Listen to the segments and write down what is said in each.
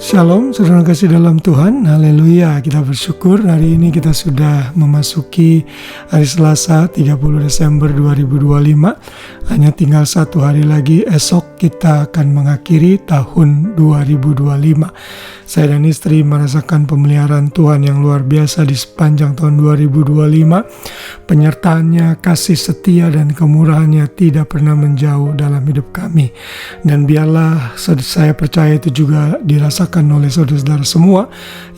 Shalom, saudara kasih dalam Tuhan, haleluya. Kita bersyukur hari ini kita sudah memasuki hari Selasa 30 Desember 2025. Hanya tinggal satu hari lagi, esok kita akan mengakhiri tahun 2025. Saya dan istri merasakan pemeliharaan Tuhan yang luar biasa di sepanjang tahun 2025. Penyertaannya, kasih setia dan kemurahannya tidak pernah menjauh dalam hidup kami. Dan biarlah saya percaya itu juga dirasakan oleh saudara-saudara semua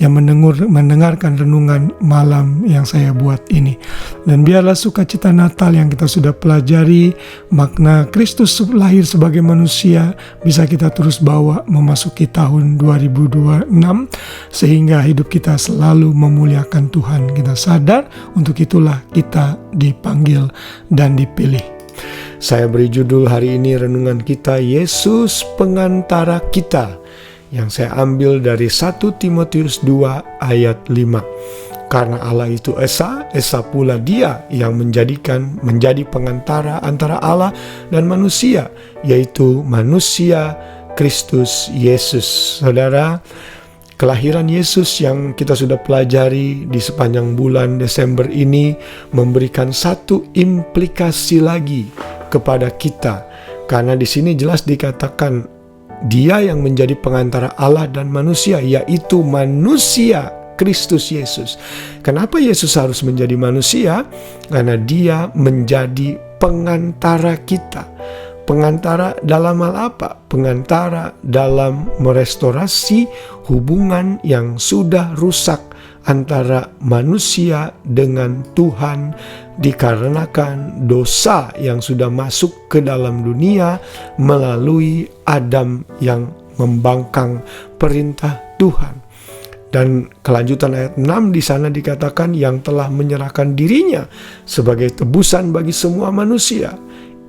yang mendengarkan renungan malam yang saya buat ini. Dan biarlah sukacita Natal yang kita sudah pelajari, makna Kristus lahir sebagai manusia, bisa kita terus bawa memasuki tahun 2026, sehingga hidup kita selalu memuliakan Tuhan. Kita sadar untuk itulah kita dipanggil dan dipilih. Saya beri judul hari ini renungan kita, Yesus Pengantara Kita, yang saya ambil dari 1 Timotius 2 ayat 5. Karena Allah itu Esa pula Dia yang menjadi pengantara antara Allah dan manusia, yaitu manusia Kristus Yesus. Saudara, kelahiran Yesus yang kita sudah pelajari di sepanjang bulan Desember ini memberikan satu implikasi lagi kepada kita. Karena di sini jelas dikatakan Dia yang menjadi pengantara Allah dan manusia, yaitu manusia Kristus Yesus. Kenapa Yesus harus menjadi manusia? Karena Dia menjadi pengantara kita. Pengantara dalam hal apa? Pengantara dalam merestorasi hubungan yang sudah rusak antara manusia dengan Tuhan dikarenakan dosa yang sudah masuk ke dalam dunia melalui Adam yang membangkang perintah Tuhan. Dan kelanjutan ayat 6 di sana dikatakan yang telah menyerahkan dirinya sebagai tebusan bagi semua manusia.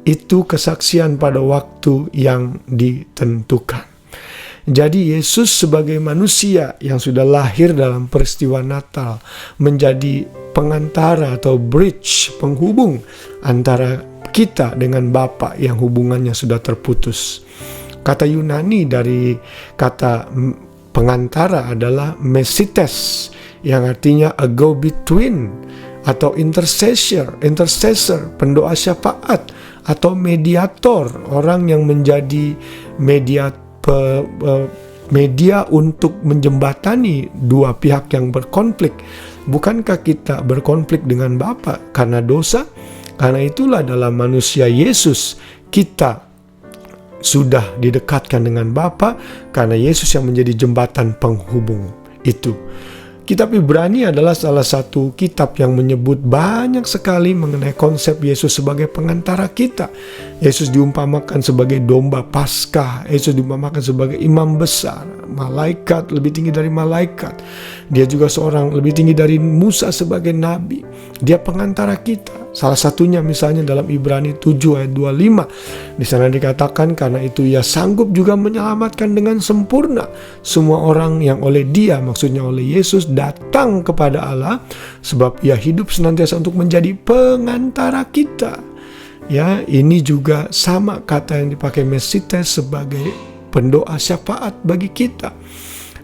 Itu kesaksian pada waktu yang ditentukan. Jadi Yesus sebagai manusia yang sudah lahir dalam peristiwa Natal menjadi pengantara atau bridge, penghubung antara kita dengan Bapa yang hubungannya sudah terputus. Kata Yunani dari kata pengantara adalah mesites, yang artinya a go-between atau intercessor, pendoa syafaat atau mediator, orang yang menjadi media untuk menjembatani dua pihak yang berkonflik. Bukankah kita berkonflik dengan Bapa karena dosa? Karena itulah dalam manusia Yesus kita sudah didekatkan dengan Bapa, karena Yesus yang menjadi jembatan penghubung itu. Kitab Ibrani adalah salah satu kitab yang menyebut banyak sekali mengenai konsep Yesus sebagai pengantara kita. Yesus diumpamakan sebagai domba Paskah, Yesus diumpamakan sebagai imam besar, malaikat lebih tinggi dari malaikat. Dia juga seorang lebih tinggi dari Musa sebagai nabi. Dia pengantara kita. Salah satunya misalnya dalam Ibrani 7 ayat 25. Di sana dikatakan karena itu Ia sanggup juga menyelamatkan dengan sempurna semua orang yang oleh Dia, maksudnya oleh Yesus, datang kepada Allah, sebab Ia hidup senantiasa untuk menjadi pengantara kita. Ya, ini juga sama kata yang dipakai mesites sebagai pendoa syafaat bagi kita.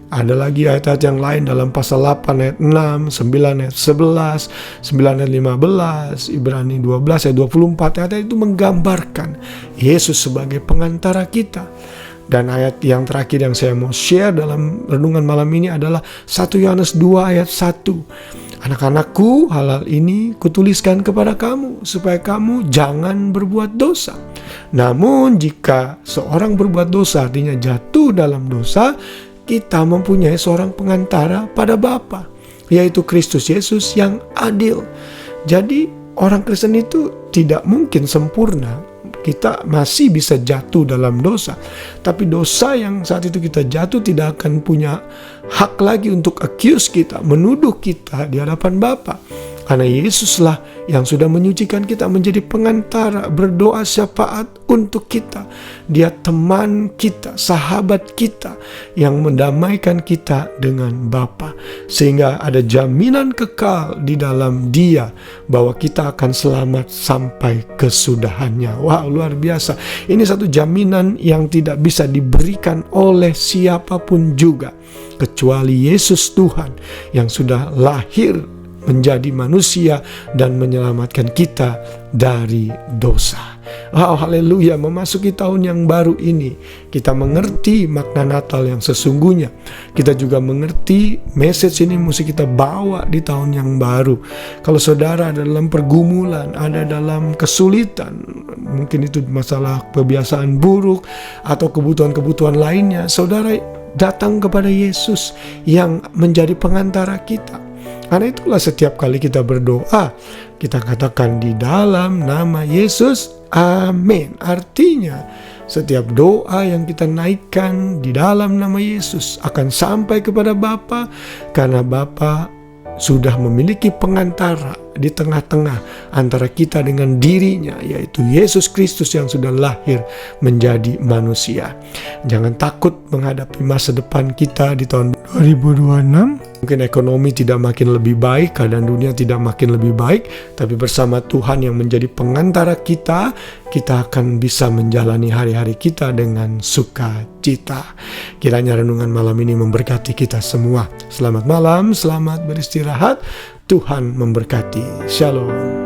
Ada lagi ayat-ayat yang lain dalam pasal 8 ayat 6, 9 ayat 11, 9 ayat 15, Ibrani 12 ayat 24. Ayat itu menggambarkan Yesus sebagai pengantara kita. Dan ayat yang terakhir yang saya mau share dalam renungan malam ini adalah 1 Yohanes 2 ayat 1. Anak-anakku, hal-hal ini kutuliskan kepada kamu supaya kamu jangan berbuat dosa. Namun jika seorang berbuat dosa, artinya jatuh dalam dosa, kita mempunyai seorang pengantara pada Bapa, yaitu Kristus Yesus yang adil. Jadi orang Kristen itu tidak mungkin sempurna. Kita masih bisa jatuh dalam dosa, tapi dosa yang saat itu kita jatuh tidak akan punya hak lagi untuk accuse kita, menuduh kita di hadapan Bapa. Karena Yesuslah yang sudah menyucikan kita menjadi pengantara, berdoa syafaat untuk kita. Dia teman kita, sahabat kita yang mendamaikan kita dengan Bapa. Sehingga ada jaminan kekal di dalam Dia bahwa kita akan selamat sampai kesudahannya. Wah, luar biasa. Ini satu jaminan yang tidak bisa diberikan oleh siapapun juga kecuali Yesus Tuhan yang sudah lahir menjadi manusia dan menyelamatkan kita dari dosa. Oh, haleluya, memasuki tahun yang baru ini kita mengerti makna Natal yang sesungguhnya. Kita juga mengerti message ini mesti kita bawa di tahun yang baru. Kalau saudara ada dalam pergumulan, ada dalam kesulitan, mungkin itu masalah kebiasaan buruk atau kebutuhan-kebutuhan lainnya, saudara datang kepada Yesus yang menjadi pengantara kita. Karena itulah setiap kali kita berdoa, kita katakan di dalam nama Yesus, amin. Artinya setiap doa yang kita naikkan di dalam nama Yesus akan sampai kepada Bapa, karena Bapa sudah memiliki pengantara di tengah-tengah antara kita dengan dirinya, yaitu Yesus Kristus yang sudah lahir menjadi manusia. Jangan takut menghadapi masa depan kita di tahun 2026. Mungkin ekonomi tidak makin lebih baik, keadaan dunia tidak makin lebih baik, tapi bersama Tuhan yang menjadi pengantara kita, kita akan bisa menjalani hari-hari kita dengan sukacita. Kiranya renungan malam ini memberkati kita semua. Selamat malam, selamat beristirahat. Tuhan memberkati. Shalom.